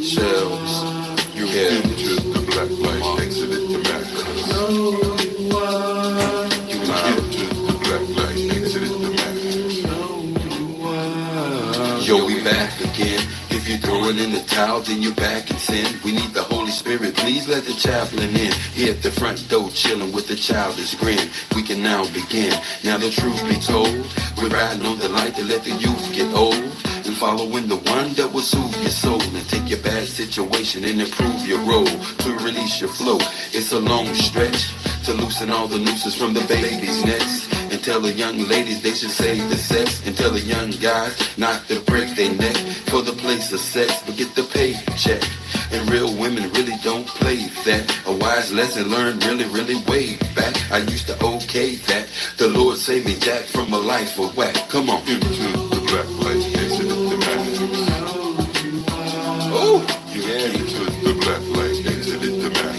shells. You entered the black light, exited the Mac. You entered the black light, exited the Mac. Yo, we back again. If you throw it in the towel, then you're back in sin. We need the Holy Spirit, please let the chaplain in. Here at the front door, chilling with a childish grin. We can now begin. Now the truth be told, we're riding on the light to let the youth get old. And following the one that will soothe your soul and take your bad situation and improve your role to release your flow. It's a long stretch to loosen all the nooses from the baby's necks. And tell the young ladies they should save the sex. And tell the young guys not to break their neck for the place of sex, but get the paycheck. And real women really don't play that. A wise lesson learned really, really way back. I used to okay that. The Lord saved me, Jack, from a life of whack. Come on. Into the black light, exit the Mac. Oh, you into the black light, exited the Mac.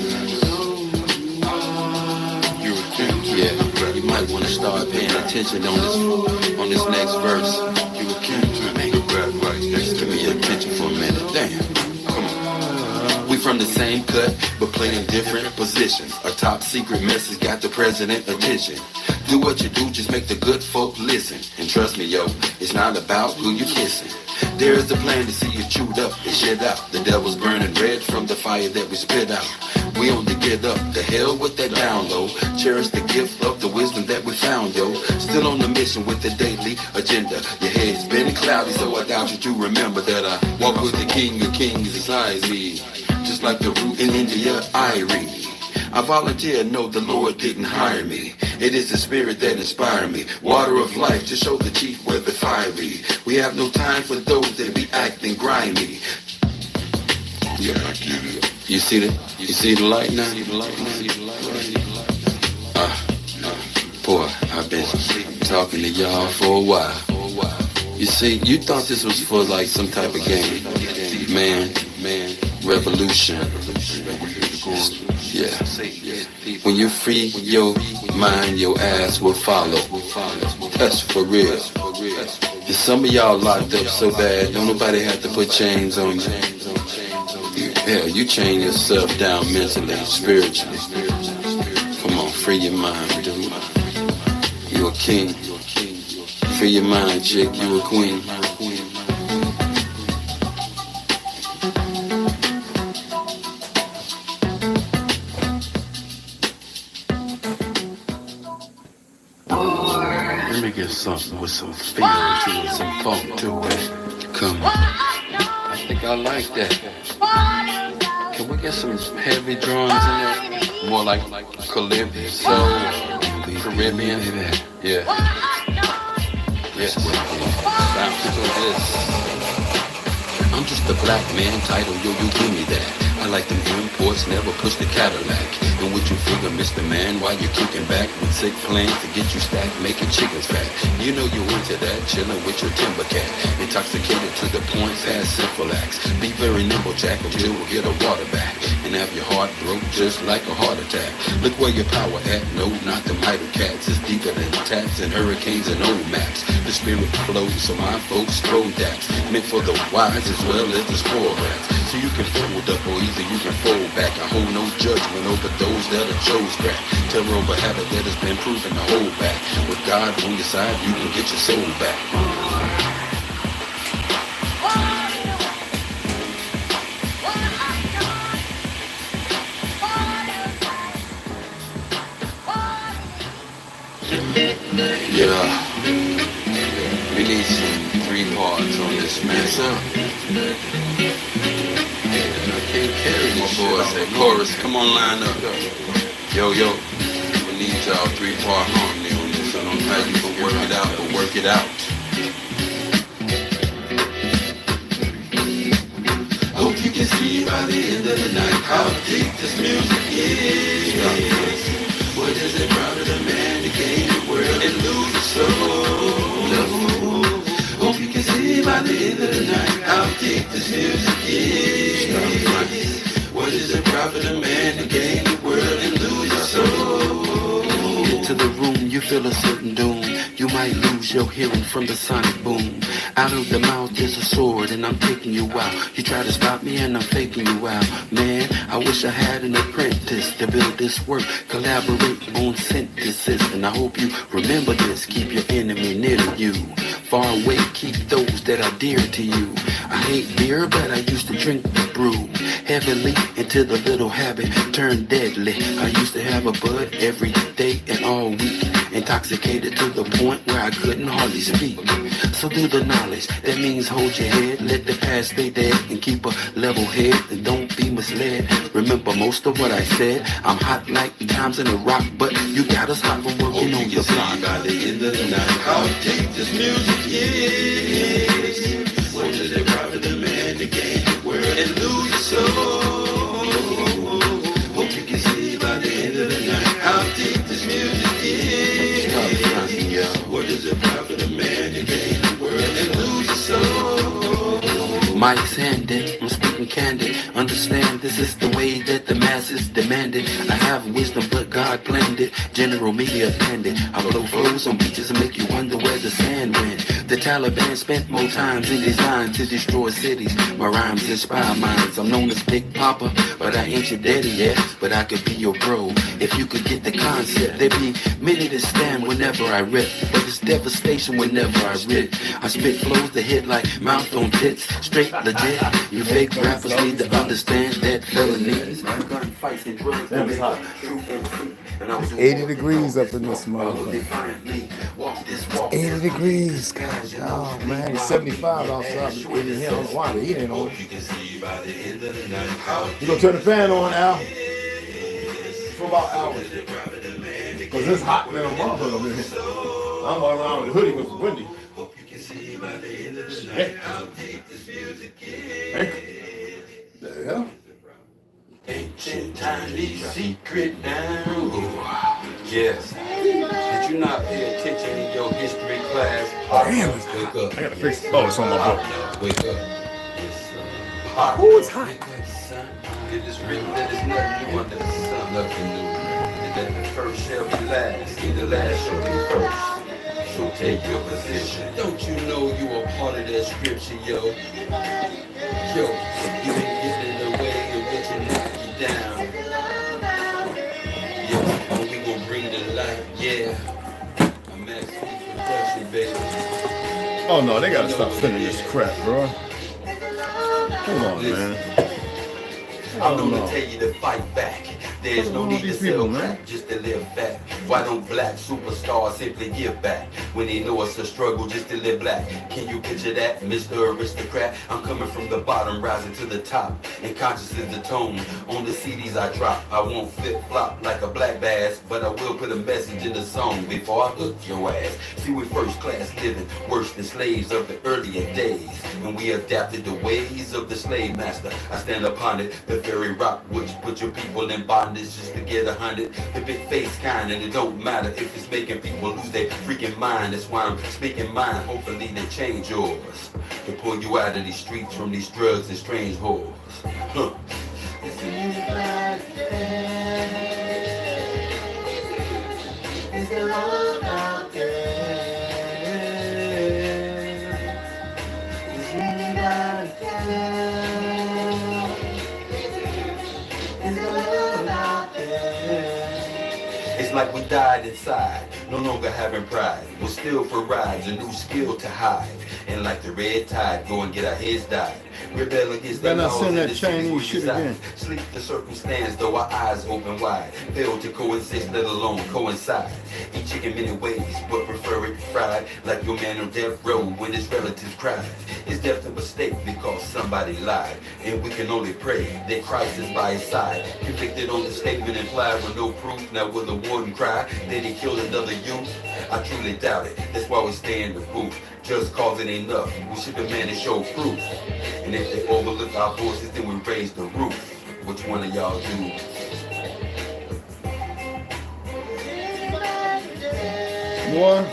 Yeah, you might want to start paying attention on this next verse. You into the black light, just give me your attention for a minute. Damn. We from the same cut, but playing different positions. A top secret message got the president attention. Do what you do, just make the good folk listen. And trust me, yo, it's not about who you kissing. There is a plan to see you chewed up and shit out. The devil's burning red from the fire that we spit out. We on to get up, the hell with that down low. Cherish the gift of the wisdom that we found, yo. Still on the mission with the daily agenda. Your head's been cloudy, so I doubt you to remember that I walk with the king of kings beside me. Just like the root in India, I read. I volunteer, no, the Lord didn't hire me. It is the spirit that inspired me. Water of life to show the chief where the fiery. We have no time for those that be acting grimy. Yeah, I get it. You see the light now? Boy, I've been talking to y'all for a while. You see, you thought this was for like some type of game. Man, revolution. Yeah. When you're free, your mind, your ass will follow. That's for real. And some of y'all locked up so bad, don't nobody have to put chains on you. Hell, you chain yourself down mentally, spiritually. Come on, free your mind, dude. You a king. Free your mind, chick, you a queen. Let me get something with some feel to it, some funk to it. Come on. I think I like that. Can we get some heavy drums in there? More like Caribbean, Caribbean. Yeah. Yes. Bounce to this. I'm just a black man title, yo, you give me that. I like them imports, never push the Cadillac. And would you figure, Mr. Man, while you're kicking back with sick plans to get you stacked, making chickens fat? You know you into that, chilling with your timber cat. Intoxicated to the point, past simple acts. Be very nimble, Jack, until we get a water back. And have your heart broke just like a heart attack. Look where your power at, no, not them idle cats. It's deeper than taps and hurricanes and old maps. The spirit flows, so my folks throw daps. Meant for the wise as well as the spoiled rats. So you can fold up or either you can fold back. I hold no judgment over those that are chose crack. Terror over habit that has been proven to hold back. With God on your side, you can get your soul back. Yeah, we need some 3 parts on this, man. I can't carry my boys. That chorus, come on, line up. Yo, we need y'all 3-part harmony on this. I don't know how you can work it out, but work it out. Hope you can see by the end of the night how deep this music is. What is it, brother, the man to gain the world and lose his soul? Hope you can see by the end of the night how deep this music is. What is it, profit a man to gain the world and lose his soul? Into the room, you feel a certain doom. You might lose your hearing from the sonic boom. Out of the mouth is a sword and I'm taking you out. You try to stop me and I'm faking you out. Man, I wish I had an apprentice to build this work. Collaborate on synthesis. And I hope you remember this. Keep your enemy near to you. Far away, keep those that are dear to you. I hate beer, but I used to drink the brew. Heavily into the little habit turned deadly. I used to have a bud every day and all week. Intoxicated to the point where I couldn't hardly speak. So do the knowledge, that means hold your head. Let the past stay dead and keep a level head. And don't be misled, remember most of what I said. I'm hot like times in a rock, but you got us hot from working on your block. By the end of the night, how deep this music is. What does it profit the man to gain the world and lose your soul? Hope you can see by the end of the night how deep this music is. What does it profit a man to gain the world and lose your soul? Mike's handed, I'm speaking candid. Understand this is the way that the masses demand it. I have wisdom, but God planned it. General media planned it. I blow flows on beaches and make you wonder where the sand went. The Taliban spent more times in design to destroy cities. My rhymes inspire minds. I'm known as Big Papa, but I ain't your daddy yet. But I could be your bro if you could get the concept. There be many that stand whenever I rip, but it's devastation whenever I rip. I spit flows that hit like mouth on tits, straight legit. You fake rappers need to understand that felonies, gunfights and drugs. That was hot. 80 degrees up in this motherfucker. 80 degrees, gosh. Oh man, it's 75 outside. It's 80 here on the water. He ain't on. You gonna turn the fan on, Al? For about hours. Cause it's hot man, motherfucker over here. I'm all around with a hoodie because it's windy. Hey. The hell? Ancient tiny secret now. Yes. Did you not pay attention in your history class? Damn, it's Wake hot. up. I gotta fix it. Oh, it's on my book. Wake up. Ooh, it's hot. It is written that there's nothing new under the sun. Nothing new. And that the first shall be last, and the last shall be first. So take your position. Don't you know you are part of that scripture, yo? Yo, you ain't getting in the way of what you knock you down. Yo, and we gon' bring the light, yeah. I'm asking for pressure, baby. Oh no, they gotta stop sending this crap, bro. Come on, man. I'm gonna tell you to fight back. There's no need to sell crack just to live fat. Why don't black superstars simply give back when they know it's a struggle just to live black? Can you picture that, Mr. Aristocrat? I'm coming from the bottom, rising to the top. And conscious is the tone on the CDs I drop. I won't flip-flop like a black bass, but I will put a message in the song before I hook your ass. See, we first class living, worse than slaves of the earlier days. And we adapted the ways of the slave master. I stand upon it, the very rock which put your people in bondage just to get 100. The big face kind, and it don't matter if it's making people lose their freaking mind. That's why I'm speaking mine. Hopefully they change yours to pull you out of these streets from these drugs and strange whores. Huh. It's the music like that. It's the love out there. It's really like that. It's the love out there. It's like we died inside, no longer having pride. We're still for rides, a new skill to hide. And like the red tide, go and get our heads dyed. Rebel against the laws and the Chinese shit again. Sleep the circumstance, though our eyes open wide. Fail to coexist, let alone coincide. Eat chicken many ways, but prefer it fried. Like your man on death row when his relatives cried. It's death a mistake because somebody lied. And we can only pray that Christ is by his side. Convicted on the statement implied with no proof. Now will the warden cry that he killed another youth? I truly doubt it. That's why we stay in the booth. Just cause it ain't enough. We should demand to show proof. And if they overlook our voices, then we raise the roof. Which one of y'all do? Boy.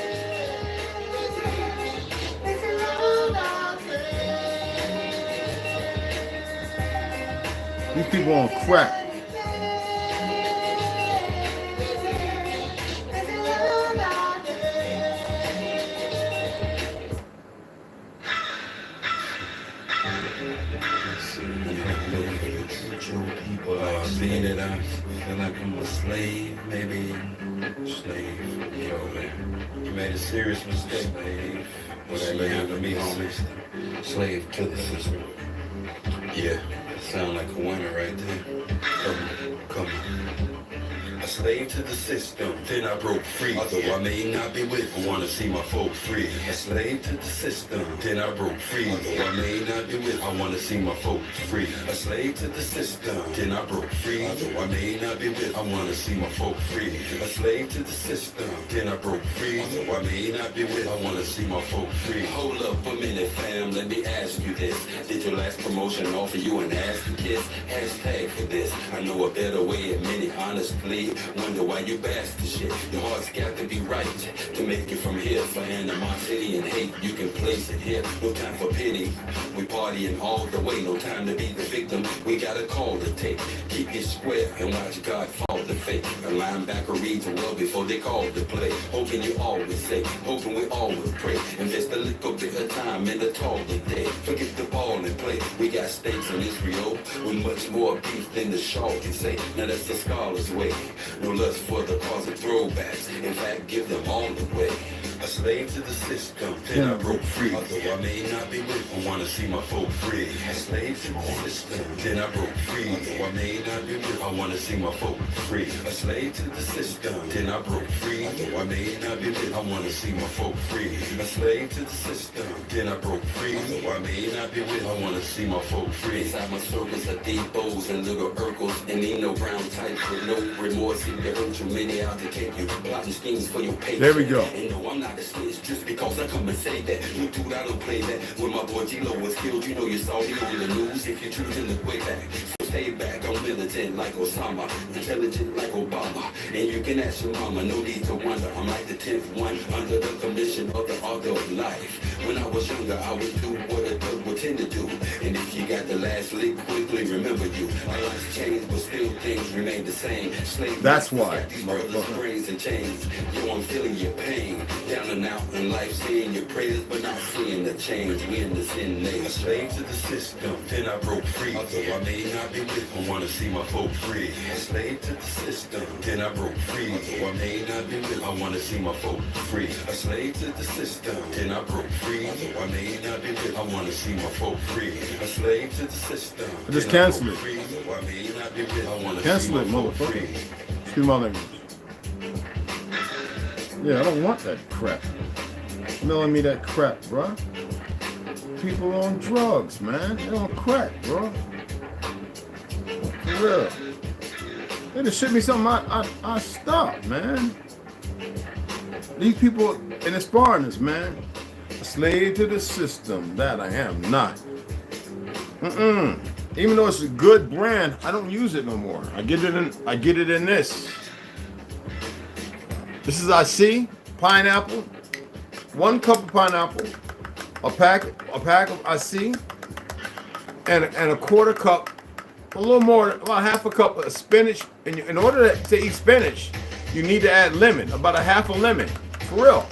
These people on crack. People being that I feel like I'm a slave, maybe slave. Yo, man, you made a serious mistake, slave. Whatever you handle me, homie. Slave to the system. Yeah, sound like a winner right there. Come on. A slave to the system, then I broke free. Although I may not be with, I wanna see my folk free. A slave to the system, then I broke free. Although I may not be with, I wanna see my folk free. A slave to the system, then I broke free. Although I may not be with, I wanna see my folk free. A slave to the system, then I broke free. Although I may not be with, I wanna see my folk free. Hold up a minute, fam, let me ask you this. Did your last promotion offer you an ass to kiss? Hashtag for this, I know a better way, admit it honestly. Wonder why you bastard shit. Your heart's got to be right to make it from here. For animosity and hate, you can place it here. No time for pity. We partying all the way. No time to be the victim. We got a call to take. Keep it square and watch God fall the fake. A linebacker reads well before they call the play. Hoping you always say, hoping we always pray. Invest a little bit of time in the taller day. Forget the ball and play. We got stakes in Israel with much more beef than the shark can say. Now that's the scholar's way. No lust for the cause of throwbacks. In fact, give them all the way. A slave to the system, then I broke free. Although I may not be with, I wanna see my folk free. A slave to the system, then I broke free. Although I may not be with, I wanna see my folk free. A slave to the system, then I broke free. Although I may not be with, I wanna see my folk free. A slave to the system, then I broke free. Although I may not be with, I wanna see my folk free. Inside my circles are deep bows and little Urkels, and ain't no brown types with no remorse. See the hurt you, many out to take you, plotting schemes for your paycheck. There we go. And no, I'm not a snitch just because I come and say that. You dude, I don't play that. When my boy G-Lo was killed, you know you saw me on the news. If you're choosing to way back, so stay back. I'm militant like Osama, intelligent like Obama. And you can ask your mama, no need to wonder. I'm like the 10th one under the commission of the author of life. When I was younger, I would do what a thug would tend to do. And if you got the last lick, quickly remember you. Our lives changed, but still things remain the same. Slave That's why, these brothers, brains and chains. Yo, I'm feeling your pain. Down and out in life, seeing your prayers, but not seeing the change. We in the sin name. A slave to the system, then I broke free. Although I may not be with, I wanna see my folk free. A slave to the system, then I broke free. Although I may not be with, I wanna see my folk free. A slave to the system, then I broke free. Although I may not be with, I wanna see my folk free. A slave to the system. Just cancel it. Cancel it, motherfucker. Excuse my language. Yeah, I don't want that crap. Mailing me that crap, bruh. People on drugs, man. They on crack, bro. For real. They just ship me something I stopped, man. These people and it's foreigners, man. A slave to the system. That I am not. Even though it's a good brand, I don't use it no more. I get it in this. This is IC, pineapple, 1 cup of pineapple, a pack of IC, and a quarter cup, a little more, about half a cup of spinach. And in order to eat spinach, you need to add lemon, about a half a lemon, for real.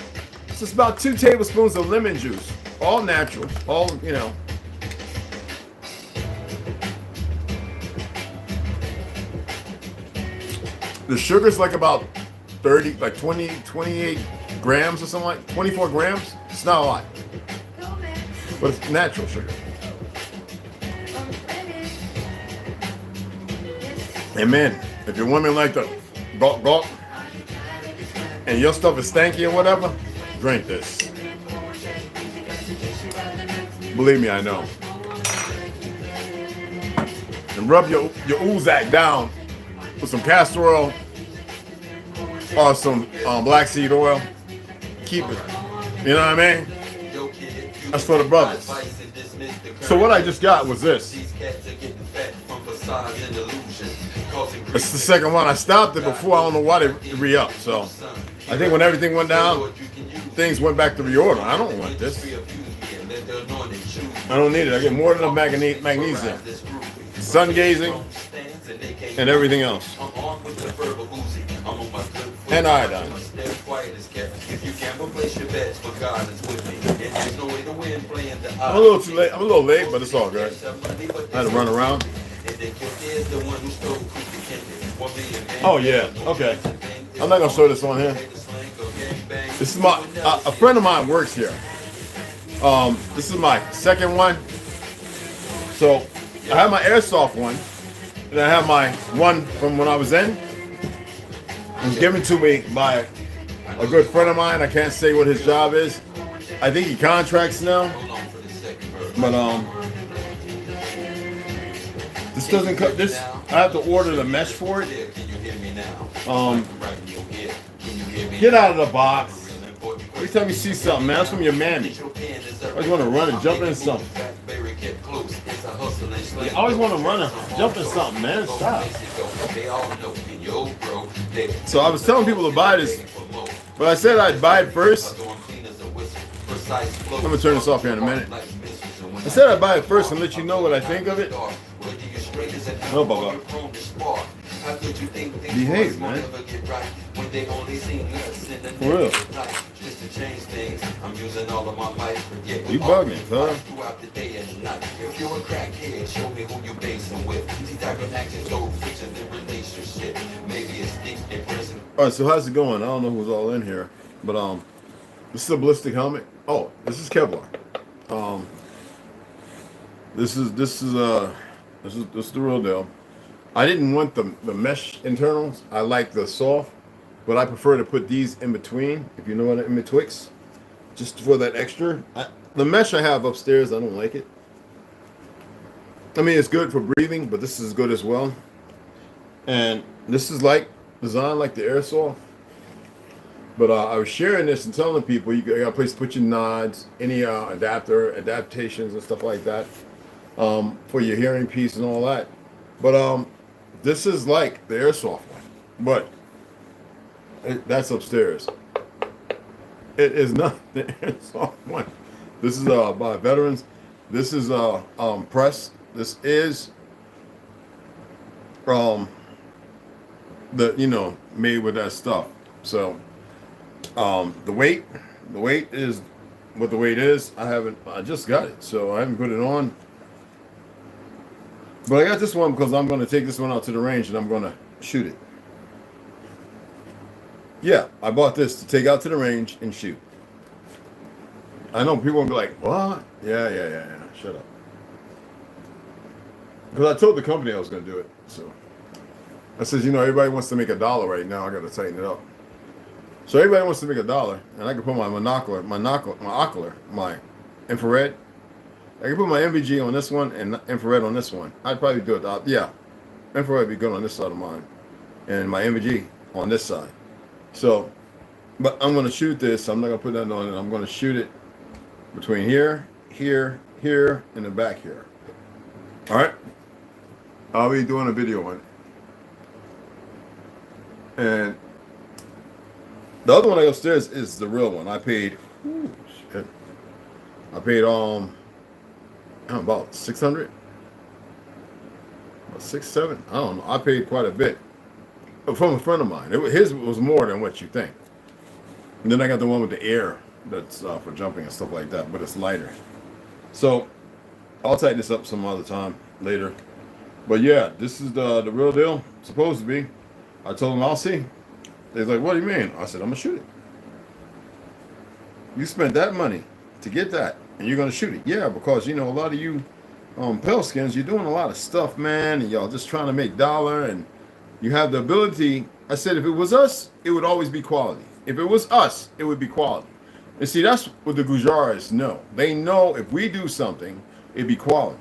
It's just about 2 tablespoons of lemon juice, all natural, all, you know. The sugar's like about 30, like 20, 28 grams or something like 24 grams. It's not a lot, but it's natural sugar. And man, if your women like to gawk and your stuff is stanky or whatever, drink this. Believe me, I know. And rub your Uzak down with some castor oil or some black seed oil. Keep it. You know what I mean? That's for the brothers. So what I just got was this. It's the second one. I stopped it before. I don't know why they re-upped. So I think when everything went down, things went back to reorder. I don't want this. I don't need it. I get more than enough magnesium, sun gazing, and everything else. And iodine. I'm a little too late. I'm a little late, but it's all good. I had to run around. Oh yeah, okay. I'm not gonna show this on here. This is my a friend of mine works here. This is my second one. So I have my airsoft one, and I have my one from when I was in. It was given to me by a good friend of mine. I can't say what his job is. I think he contracts now. But this doesn't cut this. I have to order the mesh for it. Get out of the box. Every time you see something, man, that's from your mammy. I always want to run and jump in something. You always want to run and jump in something, man. Stop. So I was telling people to buy this, but I said I'd buy it first. I'm gonna turn this off here in a minute. I said I'd buy it first and let you know what I think of it. Oh, Baba. Behave, man. For real. You bugging, huh? Alright, so how's it going? I don't know who's all in here, but this is a ballistic helmet. Oh, this is Kevlar. This is the real deal. I didn't want the mesh internals. I like the soft, but I prefer to put these in between, if you know what in betwixt, just for that extra. The mesh I have upstairs, I don't like it. I mean, it's good for breathing, but this is good as well. And this is like designed like the airsoft. But I was sharing this and telling people you got a place to put your nods, any adaptations and stuff like that, for your hearing piece and all that. But this is like the airsoft one, but that's upstairs. It is not the airsoft one. This is by veterans. This is press. This is made with that stuff. So the weight is what the weight is. I just got it, so I haven't put it on. But I got this one because I'm going to take this one out to the range and I'm going to shoot it. Yeah, I bought this to take out to the range and shoot. I know people will be like, what? Yeah. Shut up. Because I told the company I was going to do it. So I said, everybody wants to make $1 right now. I got to tighten it up. So everybody wants to make $1, and I can put my ocular, my infrared. I can put my NVG on this one and infrared on this one. I'd probably do it. Yeah, infrared would be good on this side of mine, and my NVG on this side. So, but I'm going to shoot this. I'm not going to put that on it. I'm going to shoot it between here, and the back here. All right. I'll be doing a video on it. And the other one upstairs is the real one. I paid, about 600, about 6, 7. I don't know. I paid quite a bit from a friend of mine. His was more than what you think. And then I got the one with the air that's for jumping and stuff like that, but it's lighter. So I'll tighten this up some other time later. But yeah, this is the real deal. Supposed to be. I told them I'll see. They're like, what do you mean? I said, I'm gonna shoot it. You spent that money to get that, and you're gonna shoot it. Yeah, because a lot of you pale skins, you're doing a lot of stuff, man, and y'all just trying to make dollar, and you have the ability. I said, if it was us, it would always be quality. If it was us, it would be quality. And see, that's what the Gujaratis know. They know if we do something, it'd be quality.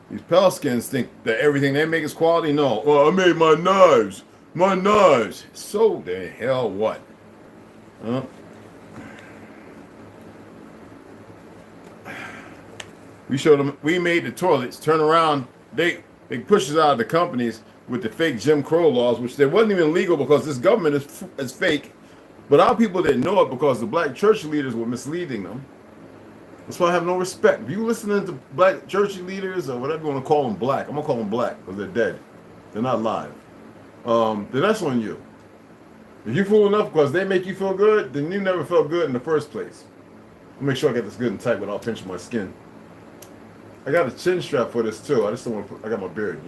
These pale skins think that everything they make is quality. No, well, I made my knives. My knives. So the hell what? Huh? We showed them. We made the toilets turn around. They push us out of the companies with the fake Jim Crow laws, which they wasn't even legal because this government is fake. But our people didn't know it because the black church leaders were misleading them. That's why I have no respect. If you listening to black church leaders or whatever you want to call them black, I'm gonna call them black because they're dead. They're not live. Then that's on you. If you fool enough because they make you feel good, then you never felt good in the first place. I'll make sure I get this good and tight without pinching my skin. I got a chin strap for this too. I just don't want to I got my beard,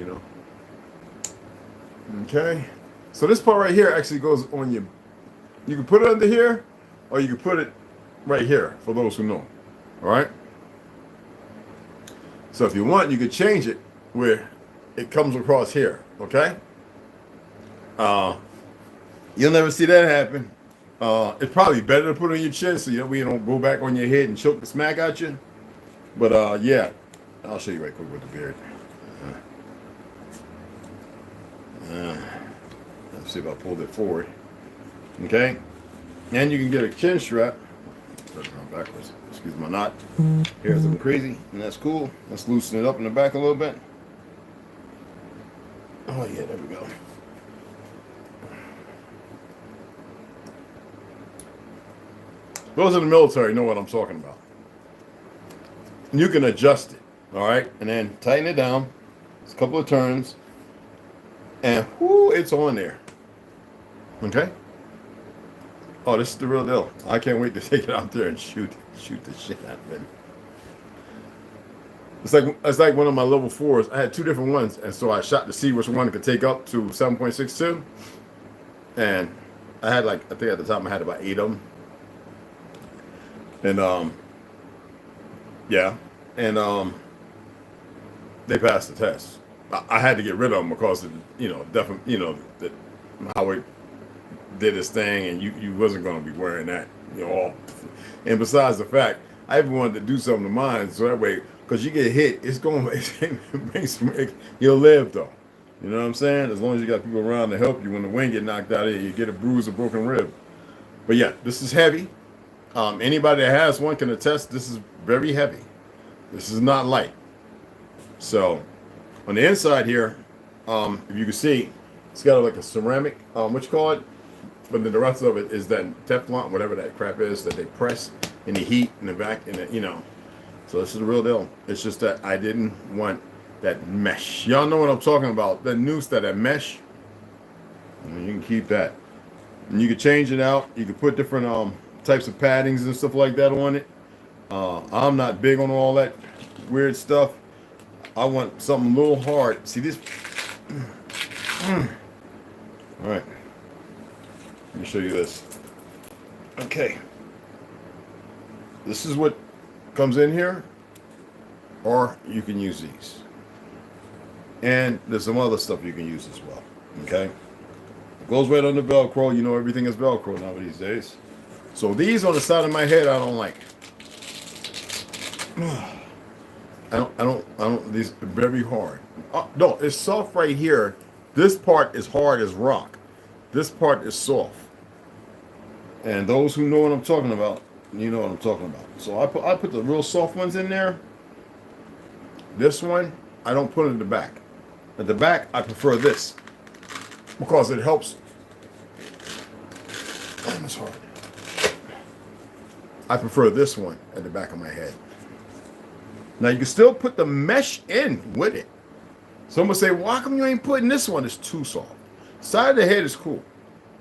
Okay. So this part right here actually goes on your. You can put it under here, or you can put it right here. For those who know, all right. So if you want, you could change it where it comes across here. Okay. You'll never see that happen. It's probably better to put it on your chin so you don't go back on your head and choke the smack out you. But yeah, I'll show you right quick with the beard. Let's see if I pulled it forward. Okay, and you can get a chin strap. Turn around backwards. Excuse my knot. Here's something crazy, and that's cool. Let's loosen it up in the back a little bit. Oh yeah, there we go. Those in the military know what I'm talking about. You can adjust it, all right, and then tighten it down. It's a couple of turns, and whoo, it's on there. Okay. Oh, this is the real deal. I can't wait to take it out there and shoot the shit out of it. It's like one of my level 4s. I had 2 different ones, and so I shot to see which one could take up to 7.62. And I had I think at the time I had about 8 of them. And yeah, and they passed the test. I had to get rid of them because of, definitely, how it did its thing, and you wasn't going to be wearing that, all. And besides the fact, I even wanted to do something to mine so that way, because you get hit, it's going to you'll live though. You know what I'm saying? As long as you got people around to help you when the wing get knocked out of you get a bruise or broken rib. But yeah, this is heavy. Anybody that has one can attest this is very heavy. This is not light. So on the inside here, if you can see, it's got like a ceramic, what you call it? But then the rest of it is that Teflon, whatever that crap is that they press in the heat in the back, and So this is the real deal. It's just that I didn't want that mesh. Y'all know what I'm talking about. That noose, that mesh. And you can keep that. And you can change it out. You can put different types of paddings and stuff like that on it. I'm not big on all that weird stuff. I want something a little hard. See this? All right. Let me show you this. Okay. This is what comes in here, or you can use these. And there's some other stuff you can use as well. Okay. It goes right on the Velcro. You know everything is Velcro now these days. So these on the side of my head I don't like. I don't. These are very hard. No, it's soft right here. This part is hard as rock. This part is soft. And those who know what I'm talking about, you know what I'm talking about. So I put the real soft ones in there. This one, I don't put it in the back. At the back, I prefer this because it helps. It's hard. I prefer this one at the back of my head. Now you can still put the mesh in with it. Someone say, "Why come you ain't putting this one?" It's too soft. Side of the head is cool,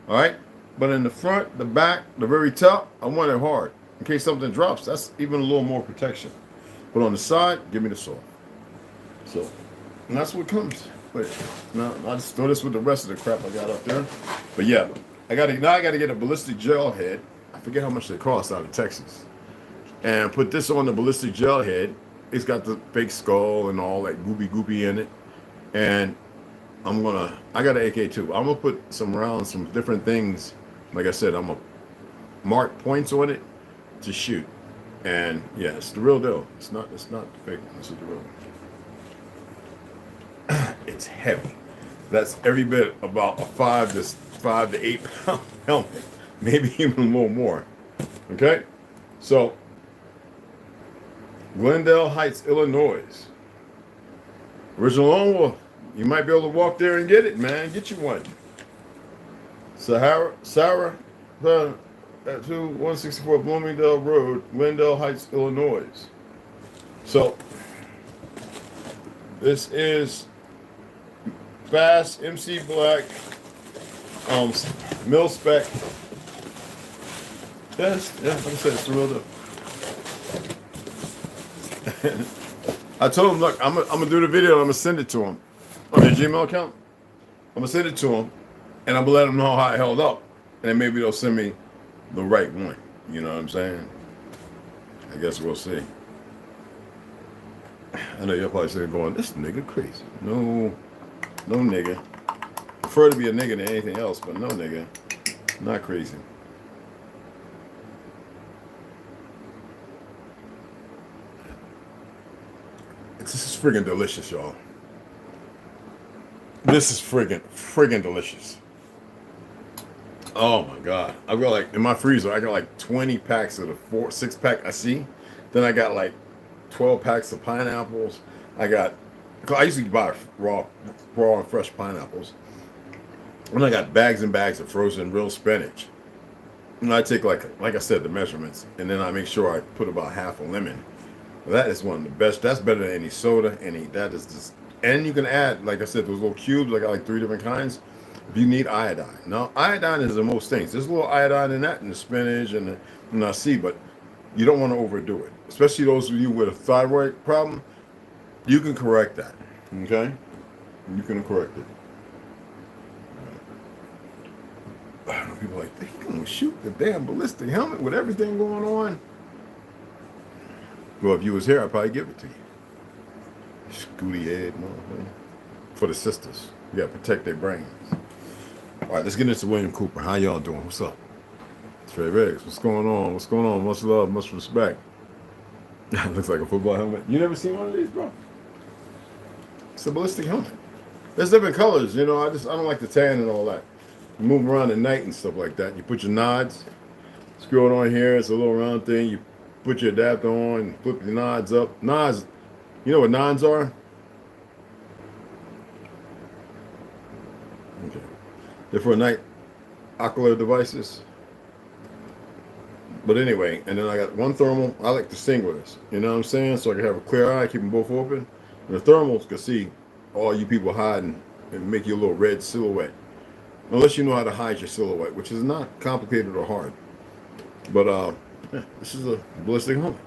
all right. But in the front, the back, the very top, I want it hard in case something drops. That's even a little more protection. But on the side, give me the soft. So, and that's what comes. Wait, now I'll just throw this with the rest of the crap I got up there. But yeah, I gotta get a ballistic gel head. I forget how much they cost out of Texas, and put this on the ballistic gel head. It's got the fake skull and all that goopy in it. And I got an AK too. I'm gonna put some rounds, some different things. Like I said, I'm gonna mark points on it to shoot. And yeah, it's the real deal. It's not the fake one. This is the real one. It's heavy. That's every bit about a 5 to 8 pound helmet, maybe even a little more. Okay, so Glendale Heights, Illinois. Original Lone Wolf. You might be able to walk there and get it, man. Get you one. Sarah, 164 Bloomingdale Road, Glendale Heights, Illinois. So this is Fast MC Black, mil spec. Yes, yeah, like I said, it's the real deal. I told him, look, I'm gonna do the video and I'm gonna send it to him on your Gmail account. I'm gonna send it to them, and I'm gonna let them know how it held up, and then maybe they'll send me the right one. You know what I'm saying? I guess we'll see. I know you're probably sitting going, this nigga crazy. No nigga. Prefer to be a nigga than anything else, but no nigga. Not crazy. This is friggin' delicious, y'all. This is friggin' delicious. Oh my God. I've got like, in my freezer, I got like 20 packs of the 6-pack I see. Then I got like 12 packs of pineapples. I usually buy raw and fresh pineapples. And I got bags and bags of frozen real spinach. And I take like I said, the measurements, and then I make sure I put about half a lemon. That is one of the best. That's better than any soda. That is just, and you can add, like I said, those little cubes. I got like 3 different kinds. If you need iodine. Now, iodine is in most things. There's a little iodine in that, in the spinach and the nasi, but you don't want to overdo it. Especially those of you with a thyroid problem, you can correct that. Okay? You can correct it. I know people are like, they gonna shoot the damn ballistic helmet with everything going on. Well, if you was here, I'd probably give it to you. Scooty head, motherfucker. For the sisters. You gotta protect their brains. All right, let's get into William Cooper. How y'all doing? What's up? Trey Riggs, what's going on? What's going on? Much love, much respect. Looks like a football helmet. You never seen one of these, bro? It's a ballistic helmet. There's different colors, you know. I don't like the tan and all that. You move around at night and stuff like that. You put your nods, screw it on here. It's a little round thing. You put your adapter on and flip your nods up. Nods, you know what nods are? Okay. They're for night ocular devices. But anyway, and then I got one thermal. I like to sing with this. You know what I'm saying? So I can have a clear eye, keep them both open. And the thermals can see all you people hiding and make you a little red silhouette. Unless you know how to hide your silhouette, which is not complicated or hard. But yeah, this is a ballistic helmet.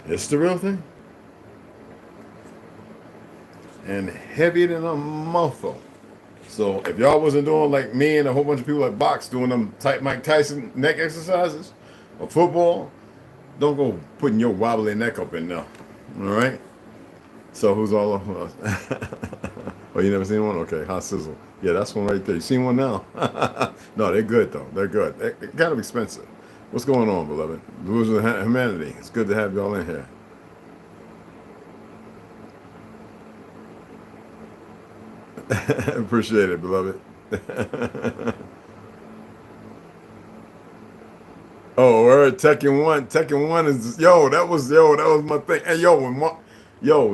It's the real thing. And heavier than a motherfucker. So if y'all wasn't doing like me and a whole bunch of people at box doing them tight Mike Tyson neck exercises or football, don't go putting your wobbly neck up in there. All right? So who's all of us? Oh, you never seen one? Okay, hot sizzle. Yeah, that's one right there. You seen one now? No, they're good though. They're good. They're kind of expensive. What's going on, beloved? Losing humanity. It's good to have y'all in here. Appreciate it, beloved. Oh, Tekken 1. Tekken 1 is that was my thing. And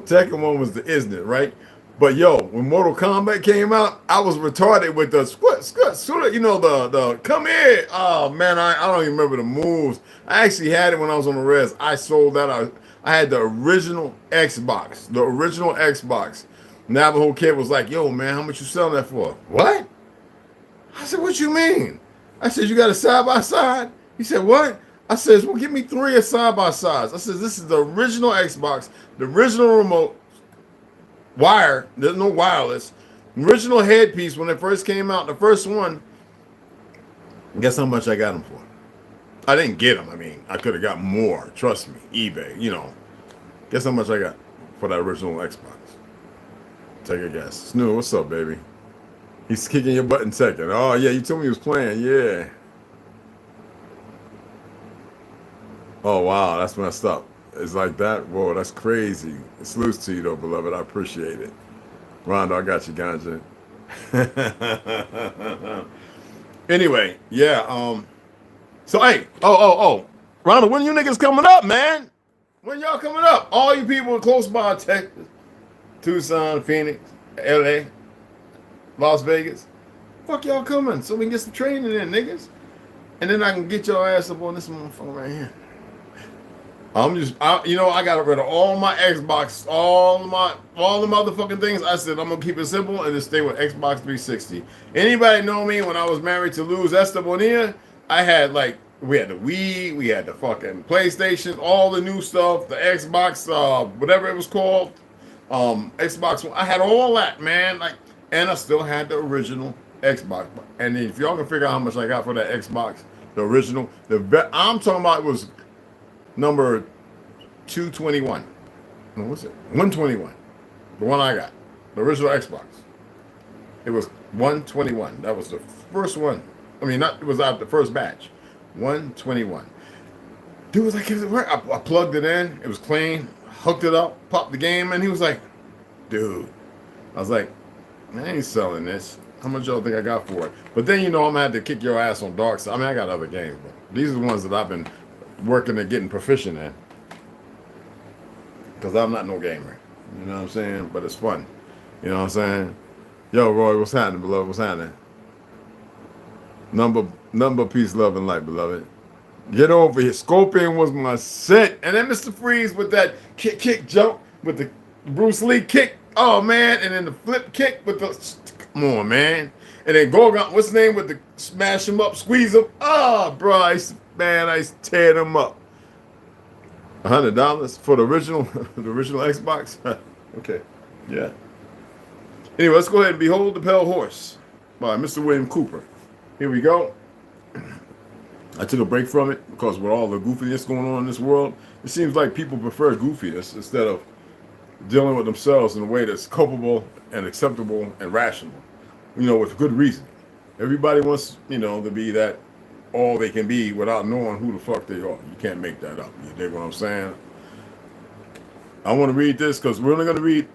Tekken 1 was the isn't it, right? But when Mortal Kombat came out, I was retarded with the the come here. Oh man, I don't even remember the moves. I actually had it when I was on the res. I sold that out. I had the original Xbox. The original Xbox. Navajo kid was like, yo, man, how much you selling that for? What? I said, what you mean? I said, you got a side-by-side? He said, what? I said, well, give me 3 of side-by-sides. I said, this is the original Xbox, the original remote, wire, there's no wireless, original headpiece when it first came out, the first one. Guess how much I got them for? I didn't get them. I mean, I could have got more. Trust me, eBay, Guess how much I got for that original Xbox? Take a guess. Snoo, what's up, baby? He's kicking your butt in second. Oh, yeah, you told me he was playing. Yeah. Oh, wow, that's messed up. It's like that? Whoa, that's crazy. Salutes to you, though, beloved. I appreciate it. Rondo, I got you, Ganja. Anyway, yeah. So, hey, Rondo, when you niggas coming up, man? When y'all coming up? All you people close by Texas. Tucson, Phoenix, LA, Las Vegas. Fuck y'all coming so we can get some training in, niggas. And then I can get your ass up on this motherfucker right here. I got rid of all my Xbox, all the motherfucking things. I said, I'm going to keep it simple and just stay with Xbox 360. Anybody know me when I was married to Luz Estebanía? I had we had the Wii, we had the fucking PlayStation, all the new stuff, the Xbox, whatever it was called. Xbox One. I had all that, man. Like, and I still had the original Xbox. And if y'all can figure out how much I got for that Xbox, the original, I'm talking about, it was number 221. What was it? 121. The one I got, the original Xbox. It was 121. That was the first one. I mean, not, it was out the first batch. 121. Dude was like, I plugged it in. It was clean. Hooked it up. Popped the game in. He was like, dude. I was like, I ain't selling this. How much y'all think I got for it? But then, you know, I'm going to have to kick your ass on dark side. I mean, I got other games, but these are the ones that I've been working at getting proficient in. Because I'm not no gamer. You know what I'm saying? But it's fun. You know what I'm saying? Yo, Roy, what's happening, beloved? What's happening? Number, peace, love, and light, beloved. Get over here. Scorpion was my set. And then Mr. Freeze with that kick, jump with the Bruce Lee kick. Oh, man. And then the flip kick with the... Come on, man. And then Gorgon, what's his name, with the smash him up, squeeze him. Oh, bro, I used to tear them up. $100 for the original Xbox? Okay, yeah. Anyway, let's go ahead and Behold the Pale Horse by Mr. William Cooper. Here we go. I took a break from it because with all the goofiness going on in this world, it seems like people prefer goofiness instead of dealing with themselves in a way that's culpable and acceptable and rational, you know, with good reason. Everybody wants, you know, to be that all they can be without knowing who the fuck they are. You can't make that up. You dig what I'm saying? I want to read this because we're only going to read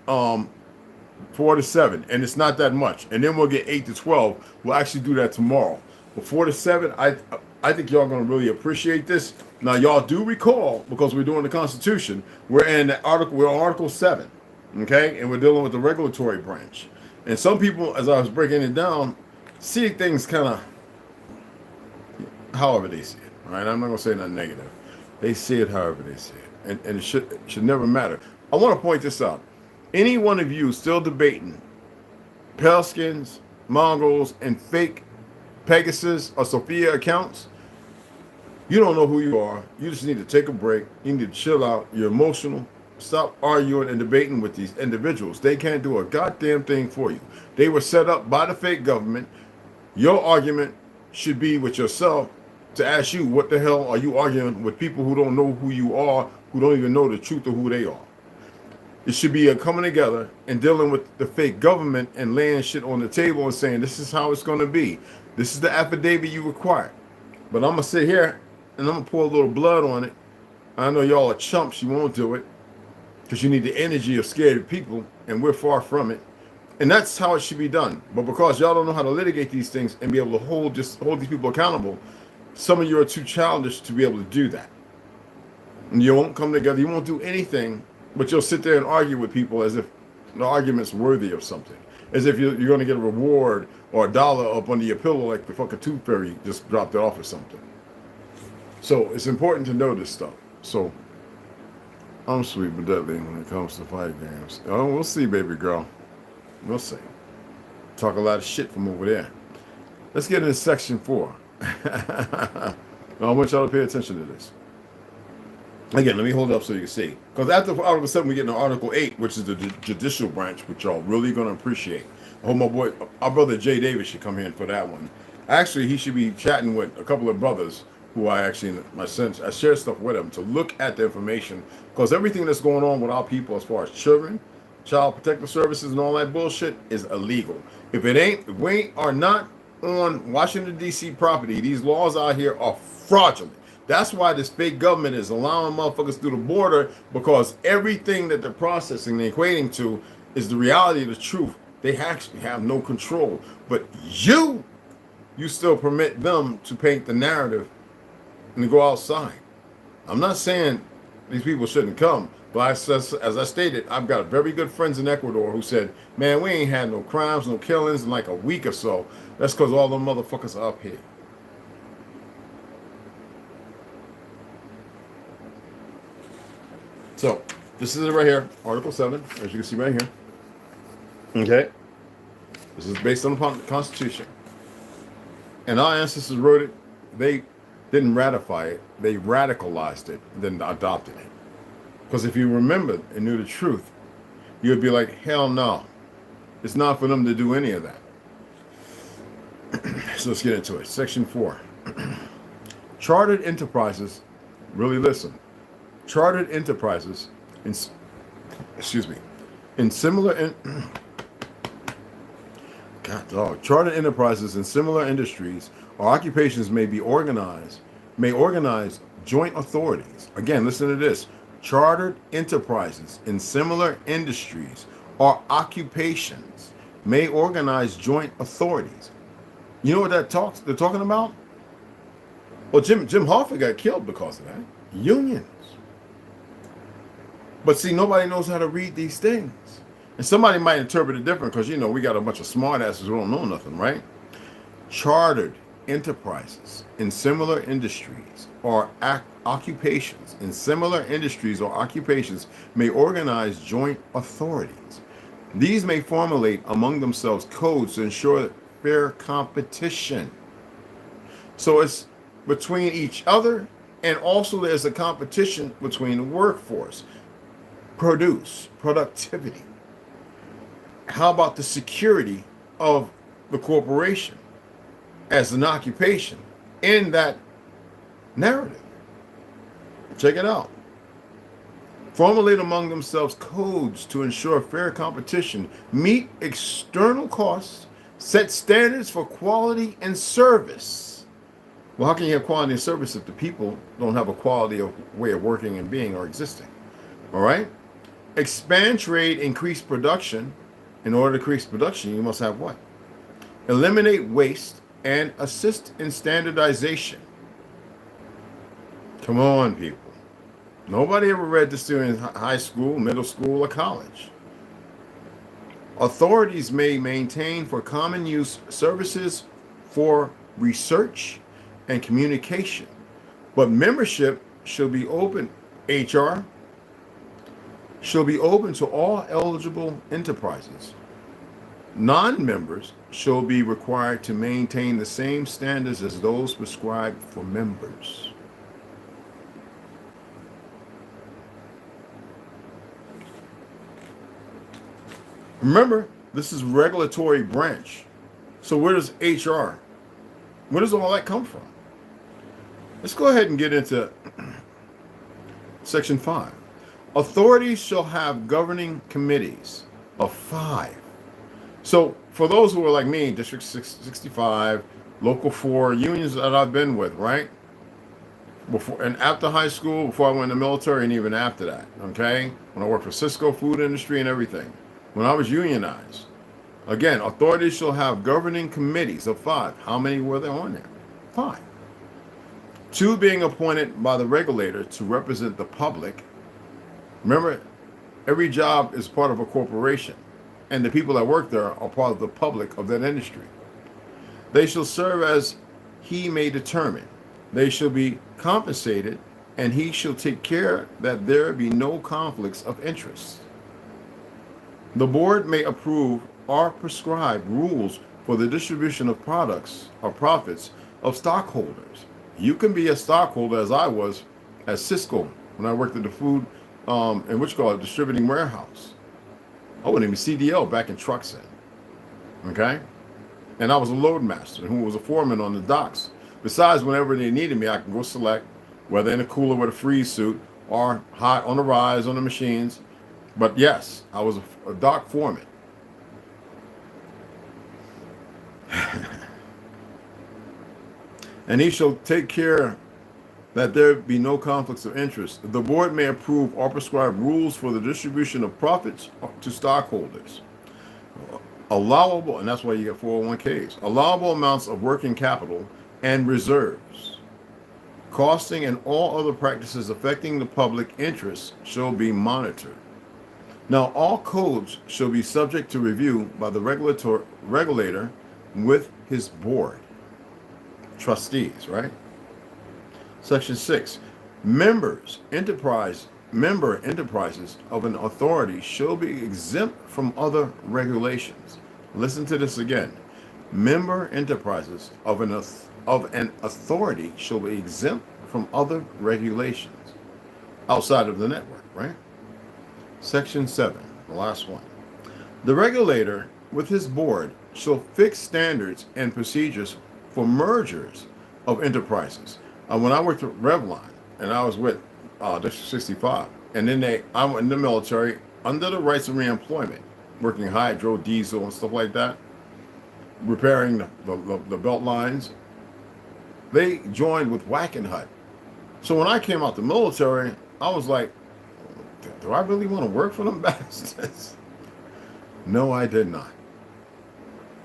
4 to 7, and it's not that much. And then we'll get 8 to 12. We'll actually do that tomorrow. But 4 to 7, I think y'all going to really appreciate this. Now, y'all do recall, because we're doing the Constitution, we're in Article 7, okay? And we're dealing with the regulatory branch. And some people, as I was breaking it down, see things kind of however they see it, all right? I'm not going to say nothing negative. They see it however they see it. And it should never matter. I want to point this out. Any one of you still debating pale skins, Mongols, and fake Pegasus or Sophia accounts, you don't know who you are. You just need to take a break. You need to chill out. You're emotional. Stop arguing and debating with these individuals. They can't do a goddamn thing for you. They were set up by the fake government. Your argument should be with yourself to ask you, what the hell are you arguing with people who don't know who you are, who don't even know the truth of who they are? It should be a coming together and dealing with the fake government and laying shit on the table and saying, this is how it's going to be. This is the affidavit you require. But I'm going to sit here and I'm going to pour a little blood on it. I know y'all are chumps. You won't do it because you need the energy of scared people, and we're far from it. And that's how it should be done. But because y'all don't know how to litigate these things and be able to hold these people accountable, some of you are too childish to be able to do that. And you won't come together. You won't do anything, but you'll sit there and argue with people as if the argument's worthy of something. As if you're going to get a reward or $1 up under your pillow like the fucking tooth fairy just dropped it off or something. So it's important to know this stuff. So I'm sweet but deadly when it comes to fight games. Oh, we'll see, baby girl. We'll see. Talk a lot of shit from over there. Let's get into section 4. I want y'all to pay attention to this. Again, let me hold it up so you can see. Because after Article 7, we get into Article 8, which is the judicial branch, which y'all really going to appreciate. I hope my boy, our brother Jay Davis should come in for that one. Actually, he should be chatting with a couple of brothers who I share stuff with them to look at the information. Because everything that's going on with our people as far as children, child protective services, and all that bullshit is illegal. If we are not on Washington, D.C. property, these laws out here are fraudulent. That's why this fake government is allowing motherfuckers through the border, because everything that they're processing and equating to is the reality of the truth. They actually have no control. But you still permit them to paint the narrative and to go outside. I'm not saying these people shouldn't come, but as I stated, I've got very good friends in Ecuador who said, man, we ain't had no crimes, no killings in like a week or so. That's because all them motherfuckers are up here. So, this is it right here, Article 7, as you can see right here. Okay? This is based on the Constitution. And our ancestors wrote it. They didn't ratify it. They radicalized it, then adopted it. Because if you remember and knew the truth, you'd be like, hell no. It's not for them to do any of that. So let's get into it. Section 4. Chartered enterprises, really listen. Chartered enterprises, in similar chartered enterprises in similar industries or occupations may organize joint authorities. Again, listen to this. Chartered enterprises in similar industries or occupations may organize joint authorities. You know what they're talking about? Well, Jim Hoffa got killed because of that. Unions. But see, nobody knows how to read these things. And somebody might interpret it different because, we got a bunch of smart asses who don't know nothing, right? Chartered enterprises in similar industries or occupations may organize joint authorities. These may formulate among themselves codes to ensure fair competition. So it's between each other, and also there's a competition between the workforce. Productivity. How about the security of the corporation as an occupation in that narrative? Check it out. Formulate among themselves codes to ensure fair competition, meet external costs, set standards for quality and service. Well, how can you have quality and service if the people don't have a quality of way of working and being or existing? All right? Expand trade, increase production. In order to increase production, you must have what? Eliminate waste and assist in standardization. Come on, people. Nobody ever read this in high school, middle school, or college. Authorities may maintain for common use services for research and communication, but membership shall be open. HR shall be open to all eligible enterprises. Non-members shall be required to maintain the same standards as those prescribed for members. Remember, this is regulatory branch. So where does HR, where does all that come from? Let's go ahead and get into Section 5. Authorities shall have governing committees of 5. So for those who are like me, District 65, Local 4, unions that I've been with, right? Before and after high school, before I went in the military, and even after that, okay? When I worked for Cisco food industry and everything. When I was unionized, again, authorities shall have governing committees of 5. How many were there on there? 5. 2 being appointed by the regulator to represent the public. Remember, every job is part of a corporation, and the people that work there are part of the public of that industry. They shall serve as he may determine. They shall be compensated, and he shall take care that there be no conflicts of interest. The board may approve or prescribe rules for the distribution of products or profits of stockholders. You can be a stockholder, as I was at Cisco when I worked at the food and distributing warehouse. I wasn't even CDL back in trucks then. Okay? And I was a load master who was a foreman on the docks. Besides, whenever they needed me, I can go select, whether in a cooler with a freeze suit or hot on the rise on the machines. But yes, I was a dock foreman. And he shall take care that there be no conflicts of interest. The board may approve or prescribe rules for the distribution of profits to stockholders. Allowable, and that's why you get 401ks, allowable amounts of working capital and reserves. Costing and all other practices affecting the public interest shall be monitored. Now, all codes shall be subject to review by the regulator with his board. Trustees, right? Section 6. Member enterprises of an authority shall be exempt from other regulations. Listen to this again. Member enterprises of an authority shall be exempt from other regulations outside of the network, right? Section 7. the last one. The regulator, with his board, shall fix standards and procedures for mergers of enterprises. When I worked at Revlon, and I was with District 65, and then I went in the military under the rights of reemployment, working hydro, diesel, and stuff like that, repairing the belt lines. They joined with Wackenhut. So when I came out the military, I was like, do I really want to work for them bastards? No, I did not.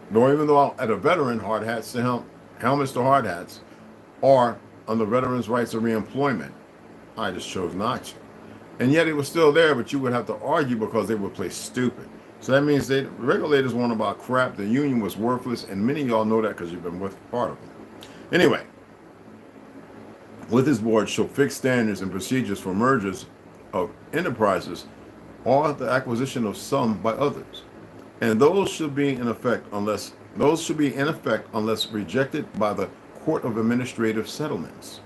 Nor even though at a veteran, hard hats to helmets to hard hats, or on the veterans' rights of reemployment, I just chose not to. And yet it was still there, but you would have to argue because they would play stupid. So that means regulators weren't about crap. The union was worthless, and many of y'all know that because you've been with part of them. Anyway, with his board shall fix standards and procedures for mergers of enterprises or the acquisition of some by others. And those should be in effect unless rejected by the Court of Administrative Settlements.